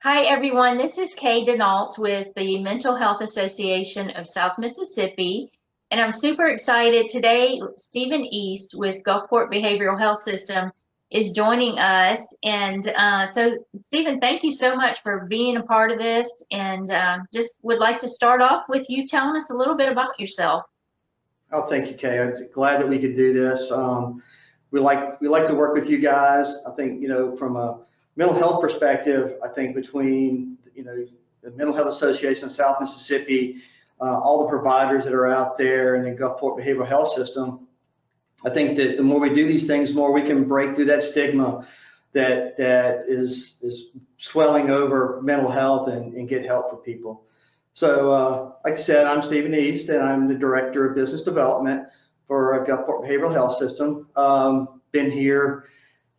Hi, everyone. This is Kay Denault with the Mental Health Association of South Mississippi, and I'm super excited. Today, Stephen East with Gulfport Behavioral Health System is joining us. And Stephen, thank you so much for being a part of this, and just would like to start off with you telling us a little bit about yourself. Oh, thank you, Kay. I'm glad that we could do this. We like to work with you guys. I think from a mental health perspective, I think between the Mental Health Association of South Mississippi, all the providers that are out there, and the Gulfport Behavioral Health System, I think that the more we do these things, the more we can break through that stigma that is swelling over mental health and get help for people. So, like I said, I'm Stephen East, and I'm the Director of Business Development for Gulfport Behavioral Health System. Been here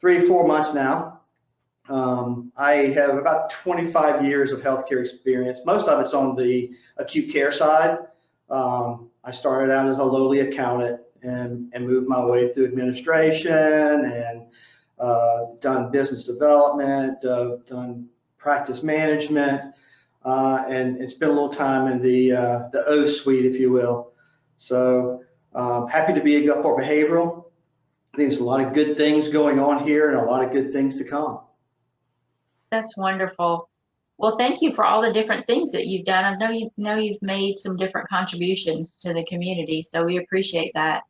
3 or 4 months now. I have about 25 years of healthcare experience. Most of it's on the acute care side. I started out as a lowly accountant and moved my way through administration and done business development, done practice management. And spent a little time in the O suite, if you will. So happy to be at Gulfport Behavioral. I think there's a lot of good things going on here and a lot of good things to come. That's wonderful. Well, thank you for all the different things that you've done. I know you've made some different contributions to the community, so we appreciate that.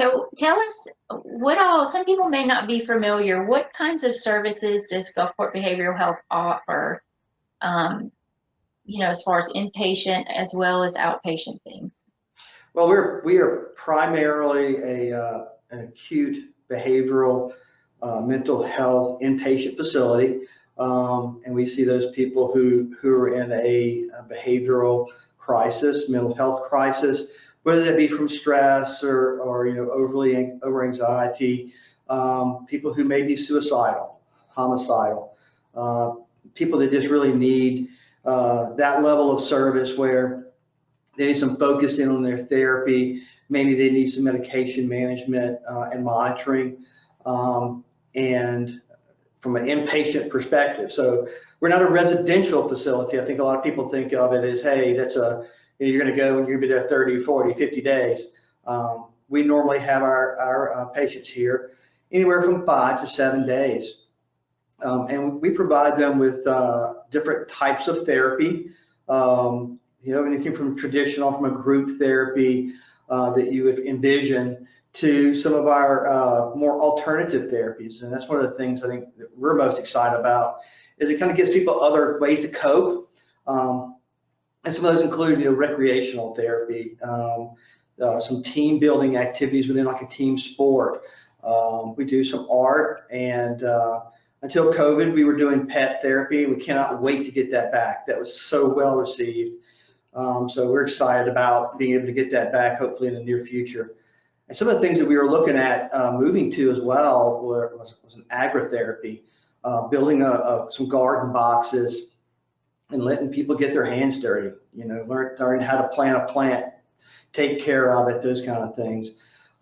So tell us what all, some people may not be familiar, what kinds of services does Gulfport Behavioral Health offer? As far as inpatient as well as outpatient things? Well, we are primarily an acute behavioral mental health inpatient facility, and we see those people who are in a behavioral crisis, mental health crisis, whether that be from stress or over anxiety, people who may be suicidal, homicidal, people that just really need that level of service where they need some focus in on their therapy. Maybe they need some medication management and monitoring, and from an inpatient perspective. So we're not a residential facility. I think a lot of people think of it as, hey, you're going to go and you're going to be there 30, 40, 50 days. We normally have our patients here anywhere from 5 to 7 days. And we provide them with different types of therapy, anything from from a group therapy that you would envision to some of our more alternative therapies. And that's one of the things I think that we're most excited about, is it kind of gives people other ways to cope. And some of those include, recreational therapy, some team building activities within like a team sport. We do some art, and until COVID, we were doing pet therapy. We cannot wait to get that back. That was so well received. So we're excited about being able to get that back, hopefully in the near future. And some of the things that we were looking at moving to as well was an agritherapy, building some garden boxes and letting people get their hands dirty, learn how to plant a plant, take care of it, those kind of things.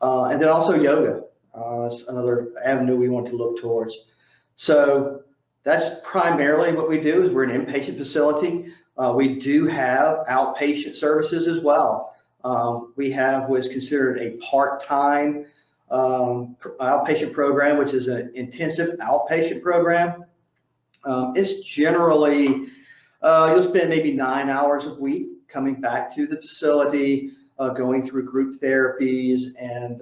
And then also yoga. It's another avenue we want to look towards. So that's primarily what we do. Is we're an inpatient facility. We do have outpatient services as well. We have what's considered a part-time outpatient program, which is an intensive outpatient program. It's generally, you'll spend maybe 9 hours a week coming back to the facility, going through group therapies and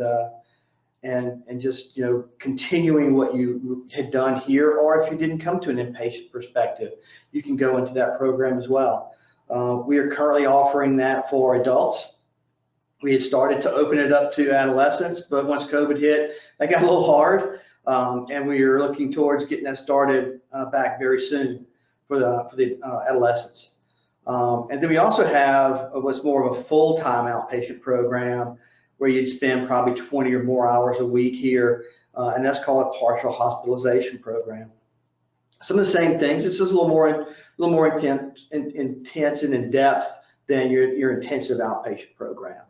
just continuing what you had done here, or if you didn't come to an inpatient perspective, you can go into that program as well. We are currently offering that for adults. We had started to open it up to adolescents, but once COVID hit, that got a little hard, and we are looking towards getting that started back very soon for the adolescents. And then we also have what's more of a full-time outpatient program, where you'd spend probably 20 or more hours a week here, and that's called a partial hospitalization program. Some of the same things. It's just a little more intense and in depth than your intensive outpatient program.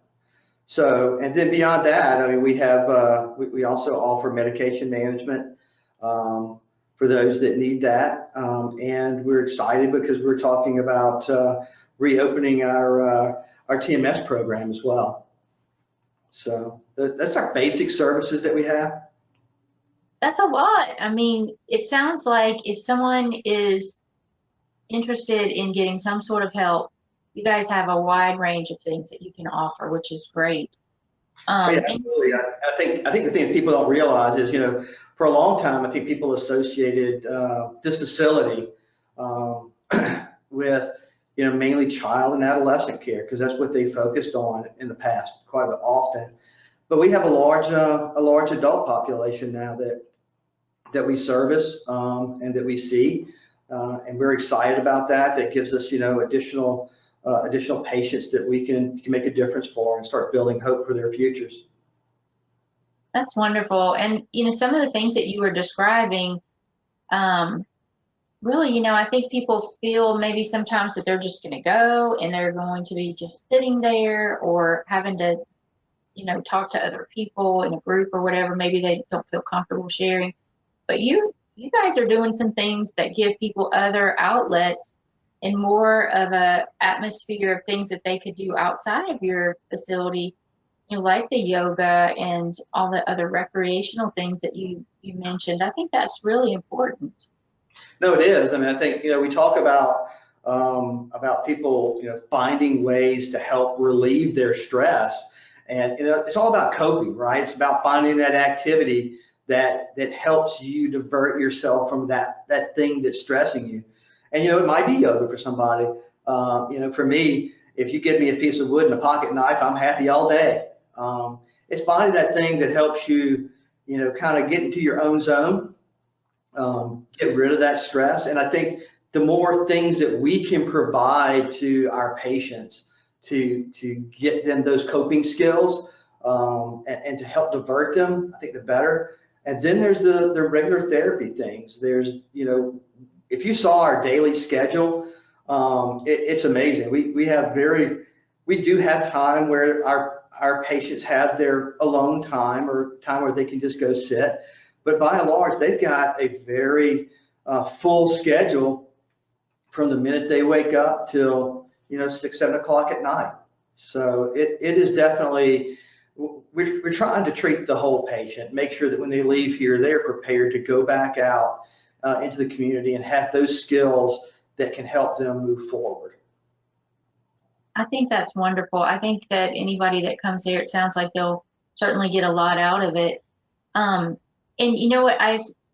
So, and then beyond that, I mean, we have we also offer medication management for those that need that. And we're excited because we're talking about reopening our TMS program as well. So that's our basic services that we have. That's a lot. I mean, it sounds like if someone is interested in getting some sort of help, you guys have a wide range of things that you can offer, which is great. Yeah, absolutely. I think the thing that people don't realize is, for a long time, I think people associated this facility with, mainly child and adolescent care, because that's what they focused on in the past quite often. But we have a large adult population now that we service and that we see, and we're excited about that. That gives us, additional patients that we can make a difference for and start building hope for their futures. That's wonderful. And, some of the things that you were describing, really, I think people feel maybe sometimes that they're just going to go and they're going to be just sitting there or having to, talk to other people in a group or whatever. Maybe they don't feel comfortable sharing. But you guys are doing some things that give people other outlets and more of a atmosphere of things that they could do outside of your facility, like the yoga and all the other recreational things that you mentioned. I think that's really important. No, it is. I mean, I think, we talk about people, finding ways to help relieve their stress. And, it's all about coping, right? It's about finding that activity that helps you divert yourself from that thing that's stressing you. And, it might be yoga for somebody. For me, if you give me a piece of wood and a pocket knife, I'm happy all day. It's finding that thing that helps you, kind of get into your own zone, get rid of that stress. And I think the more things that we can provide to our patients to get them those coping skills and to help divert them, I think the better. And then there's the regular therapy things. There's, if you saw our daily schedule, it's amazing. We do have time where our patients have their alone time or time where they can just go sit. But by and large, they've got a very full schedule from the minute they wake up till 6, 7 o'clock at night. So it is definitely, we're trying to treat the whole patient, make sure that when they leave here, they're prepared to go back out into the community and have those skills that can help them move forward. I think that's wonderful. I think that anybody that comes here, it sounds like they'll certainly get a lot out of it. And you know what,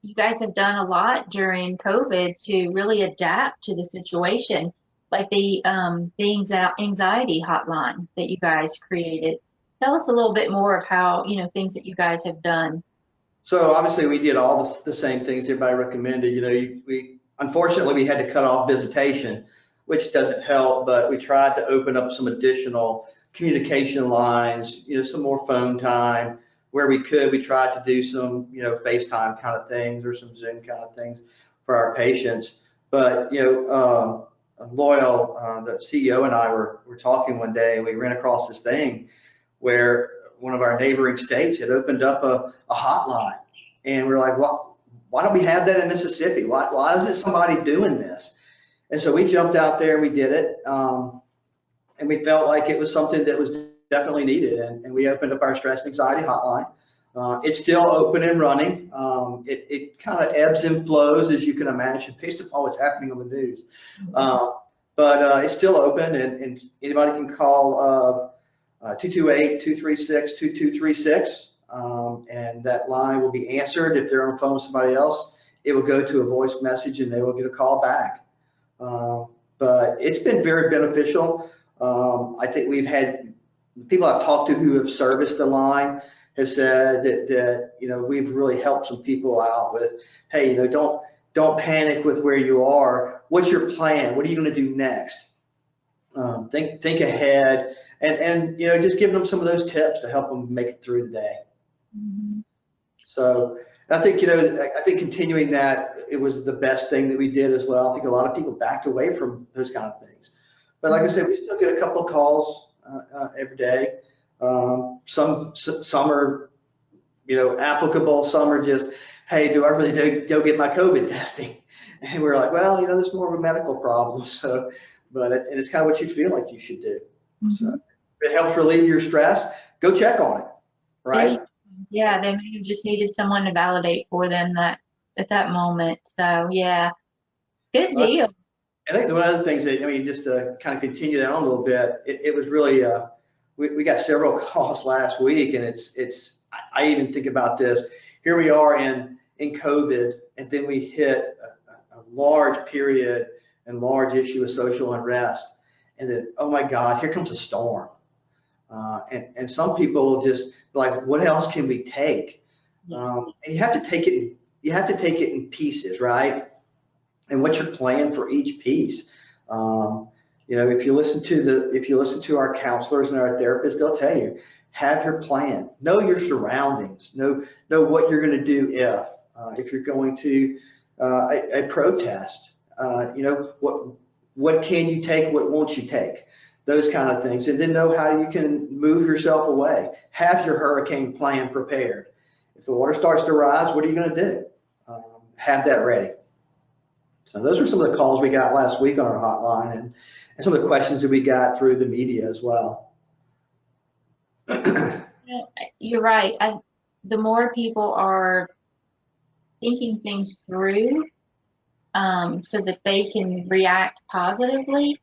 you guys have done a lot during COVID to really adapt to the situation, like the anxiety hotline that you guys created. Tell us a little bit more of how, things that you guys have done. So obviously we did all the same things everybody recommended. Unfortunately we had to cut off visitation, which doesn't help, but we tried to open up some additional communication lines, some more phone time. Where we could, we tried to do some, FaceTime kind of things or some Zoom kind of things for our patients. But, Loyal, the CEO, and I were talking one day, and we ran across this thing where one of our neighboring states had opened up a hotline. And we're like, well, why don't we have that in Mississippi? Why isn't somebody doing this? And so we jumped out there and we did it. And we felt like it was something that was definitely needed. And we opened up our stress and anxiety hotline. It's still open and running. It kind of ebbs and flows, as you can imagine, based upon what's happening on the news. But it's still open, and anybody can call 228-236-2236, and that line will be answered. If they're on the phone with somebody else, it will go to a voice message, and they will get a call back. But it's been very beneficial. I think we've had people I've talked to who have serviced the line have said that we've really helped some people out with, hey, don't panic with where you are. What's your plan? What are you going to do next? Think ahead, and just giving them some of those tips to help them make it through the day. Mm-hmm. So I think I think continuing that, it was the best thing that we did as well. I think a lot of people backed away from those kind of things, but like I said, we still get a couple of calls every day. Some are applicable, some are just hey, do I really go get my COVID testing? And we're like, well, this is more of a medical problem. So, but it's kind of what you feel like you should do. So Mhm. if it helps relieve your stress, go check on it, right? Yeah, they may have just needed someone to validate for them that at that moment. So yeah, good Well, deal. I think one of the things that, just to kind of continue that on a little bit, it was really, we got several calls last week, and I even think about this. Here we are in COVID, and then we hit a large period and large issue of social unrest. And then, oh my God, here comes a storm. And some people just like, what else can we take? And you have to take it in pieces, right? And what's your plan for each piece? If you listen to our counselors and our therapists, they'll tell you, have your plan, know your surroundings, know what you're going to do if you're going to a protest. What can you take, what won't you take, those kind of things, and then know how you can move yourself away. Have your hurricane plan prepared. If the water starts to rise, what are you going to do? Have that ready. So those were some of the calls we got last week on our hotline, and some of the questions that we got through the media as well. You're right. The more people are thinking things through, so that they can react positively,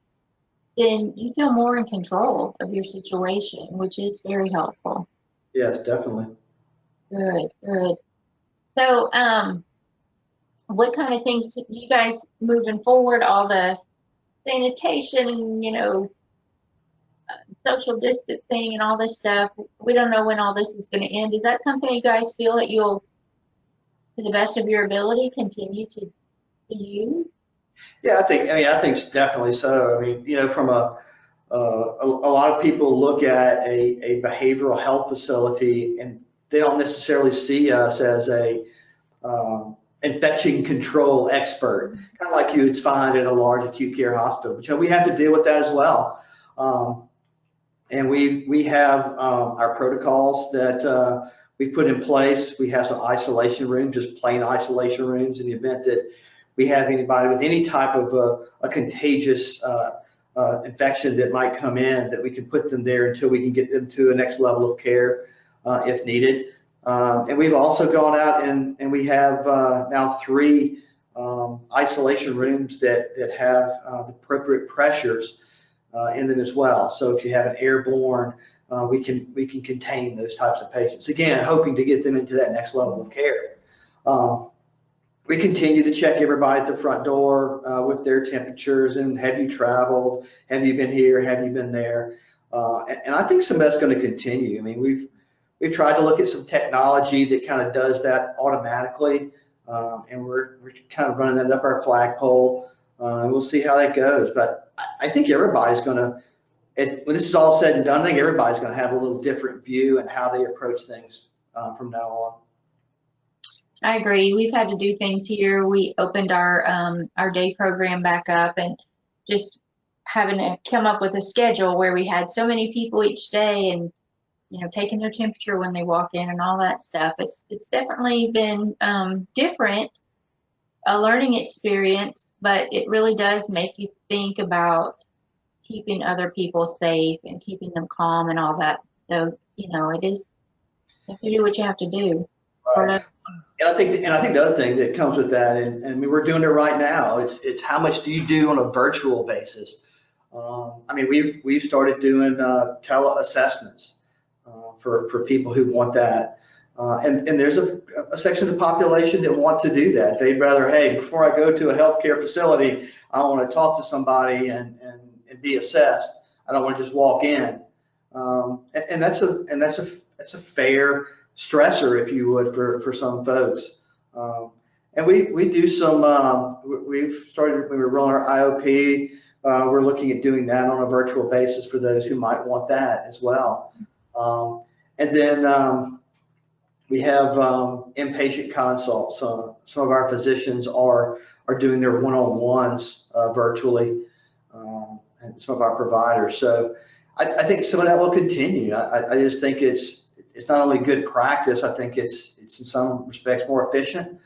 then you feel more in control of your situation, which is very helpful. Yes, definitely. Good, good. So, what kind of things you guys moving forward? All the sanitation and social distancing and all this stuff. We don't know when all this is going to end. Is that something you guys feel that you'll, to the best of your ability, continue to use? Yeah, I think definitely so. From a lot of people look at a behavioral health facility, and they don't necessarily see us as a infection control expert, kind of like you would find in a large acute care hospital. But we have to deal with that as well. And we have our protocols that we've put in place. We have some isolation rooms, just plain isolation rooms, in the event that we have anybody with any type of a contagious infection that might come in, that we can put them there until we can get them to a next level of care if needed. And we've also gone out and we have now 3 isolation rooms that have the appropriate pressures in them as well. So if you have an airborne, we can contain those types of patients. Again, hoping to get them into that next level of care. We continue to check everybody at the front door with their temperatures, and have you traveled? Have you been here? Have you been there? And I think some of that's going to continue. We've tried to look at some technology that kind of does that automatically, and we're kind of running that up our flagpole. And we'll see how that goes. But I think everybody's going to, when this is all said and done, I think everybody's going to have a little different view and how they approach things from now on. I agree. We've had to do things here. We opened our day program back up, and just having to come up with a schedule where we had so many people each day, and taking their temperature when they walk in and all that stuff. It's definitely been different, a learning experience, but it really does make you think about keeping other people safe and keeping them calm and all that. So it is, you have to do what you have to do. Right. And I think the other thing that comes with that, and we're doing it right now, it's how much do you do on a virtual basis? We've started doing tele assessments for people who want that, and there's a section of the population that want to do that. They'd rather, hey, before I go to a healthcare facility, I want to talk to somebody and be assessed. I don't want to just walk in, and that's a fair stressor, if you would, for some folks. And we do some, we've started, when we're rolling our IOP, we're looking at doing that on a virtual basis for those who might want that as well. And then we have inpatient consults. Some of our physicians are doing their one-on-ones virtually, and some of our providers. So I think some of that will continue. I just think it's it's not only good practice, I think it's in some respects more efficient.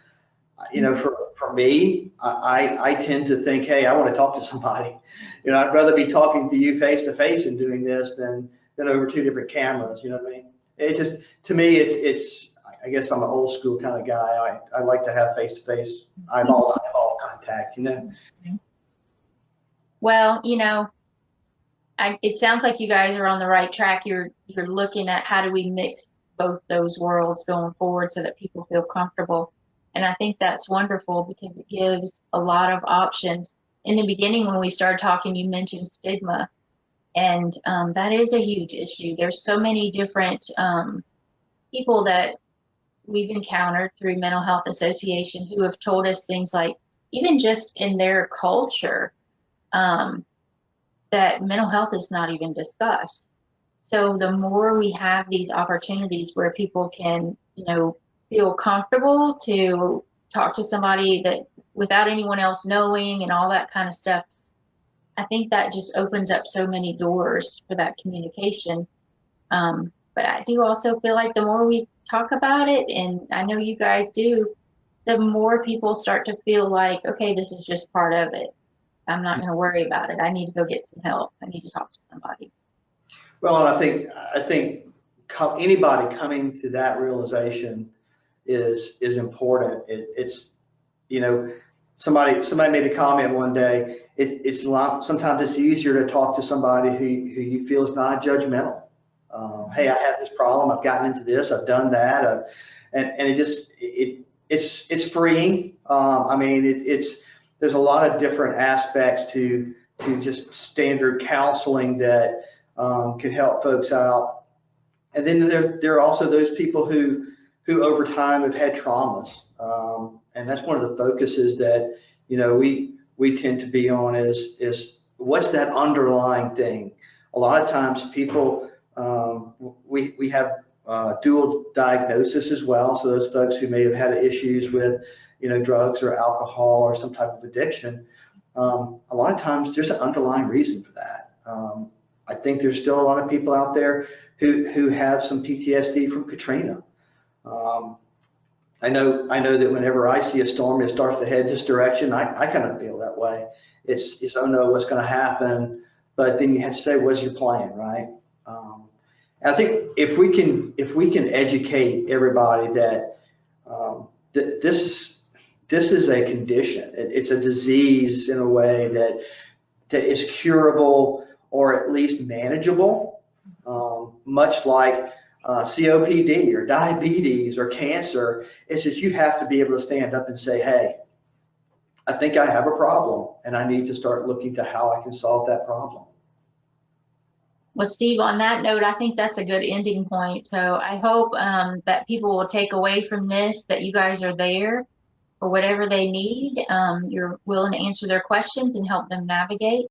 You know, for me, I tend to think, hey, I want to talk to somebody. You know, I'd rather be talking to you face to face and doing this than over two different cameras. You know what I mean? It just, to me, it's I guess I'm an old school kind of guy. I like to have face to face, eyeball to eyeball contact. You know. Well, you know, it sounds like you guys are on the right track. You're looking at how do we mix both those worlds going forward so that people feel comfortable. And I think that's wonderful because it gives a lot of options. In the beginning, when we started talking, you mentioned stigma, and that is a huge issue. There's so many different people that we've encountered through Mental Health Association who have told us things like, even just in their culture, that mental health is not even discussed. So the more we have these opportunities where people can, you know, feel comfortable to talk to somebody that without anyone else knowing and all that kind of stuff, I think that just opens up so many doors for that communication. But I do also feel like the more we talk about it, and I know you guys do, the more people start to feel like, okay, this is just part of it. I'm not going to worry about it. I need to go get some help. I need to talk to somebody. Well, and I think anybody coming to that realization is important. It's you know, somebody made the comment one day. It's a lot, sometimes it's easier to talk to somebody who you feel is non-judgmental. Hey, I have this problem. I've gotten into this. I've done that. And it's freeing. I mean, there's a lot of different aspects to just standard counseling that can help folks out. And then there are also those people who over time have had traumas. And that's one of the focuses that, you know, we tend to be on is what's that underlying thing. A lot of times people, we have dual diagnosis as well. So those folks who may have had issues with, you know, drugs or alcohol or some type of addiction, a lot of times there's an underlying reason for that. I think there's still a lot of people out there who have some PTSD from Katrina. I know that whenever I see a storm that starts to head this direction, I kind of feel that way. It's oh no, what's going to happen? But then you have to say, what's your plan, right? And I think if we can educate everybody that this is a condition, it's a disease in a way that is curable or at least manageable, much like COPD or diabetes or cancer. It's just you have to be able to stand up and say, hey, I think I have a problem and I need to start looking to how I can solve that problem. Well, Steve, on that note, I think that's a good ending point. So I hope that people will take away from this that you guys are there for whatever they need. You're willing to answer their questions and help them navigate.